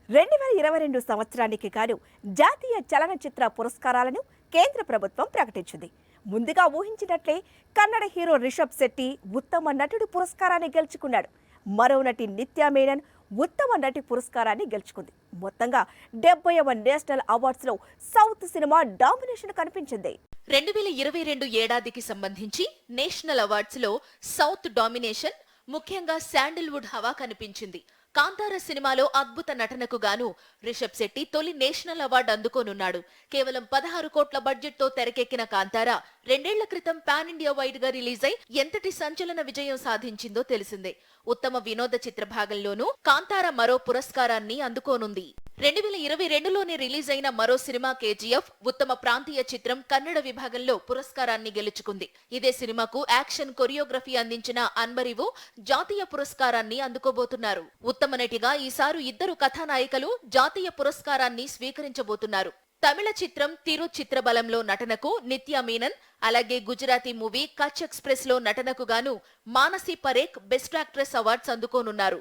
2022 సంవత్సరానికి గాను జాతీయ చలనచిత్ర పురస్కారాలను కేంద్ర ప్రభుత్వం ప్రకటించింది. ముందుగా ఊహించినట్లే కన్నడ హీరో రిషబ్ శెట్టి ఉత్తమ నటుడు పురస్కారాన్ని గెలుచుకున్నాడు. మరో నటి నిత్యా మేనన్ ఉత్తమ నటి పురస్కారాన్ని గెలుచుకుంది. మొత్తంగా 70వ నేషనల్ అవార్డ్స్ లో సౌత్ సినిమా డామినేషన్ కనిపించింది. 2022 ఏడాదికి సంబంధించి నేషనల్ అవార్డ్స్ లో సౌత్ డామినేషన్, ముఖ్యంగా శాండిల్వుడ్ హవా కనిపించింది. కాంతార సినిమాలో అద్భుత నటనకు గాను రిషబ్ శెట్టి తొలి నేషనల్ అవార్డు అందుకోనున్నాడు. కేవలం 16 కోట్ల బడ్జెట్ తో తెరకెక్కిన కాంతార 2 ఏళ్ల క్రితం పాన్ ఇండియా వైడ్ గా రిలీజ్ అయి ఎంతటి సంచలన విజయం సాధించిందో తెలిసిందే. ఉత్తమ వినోద చిత్ర భాగంలోనూ కాంతార మరో పురస్కారాన్ని అందుకోనుంది. 2022లోనే రిలీజ్ అయిన మరో సినిమా కేజీఎఫ్ ఉత్తమ ప్రాంతీయ చిత్రం కన్నడ విభాగంలో పురస్కారాన్ని గెలుచుకుంది. ఇదే సినిమాకు యాక్షన్ కొరియోగ్రఫీ అందించిన అన్బరివు జాతీయ పురస్కారాన్ని అందుకోబోతున్నారు. ఉత్తమ నటిగా ఈసారి ఇద్దరు కథానాయికలు జాతీయ పురస్కారాన్ని స్వీకరించబోతున్నారు. తమిళ చిత్రం తిరు చిత్రబలంలో నటనకు నిత్యా మీనన్, అలాగే గుజరాతీ మూవీ కచ్ ఎక్స్ప్రెస్ లో నటనకు గాను Mansi Parekh best actress awards అందుకోనున్నారు.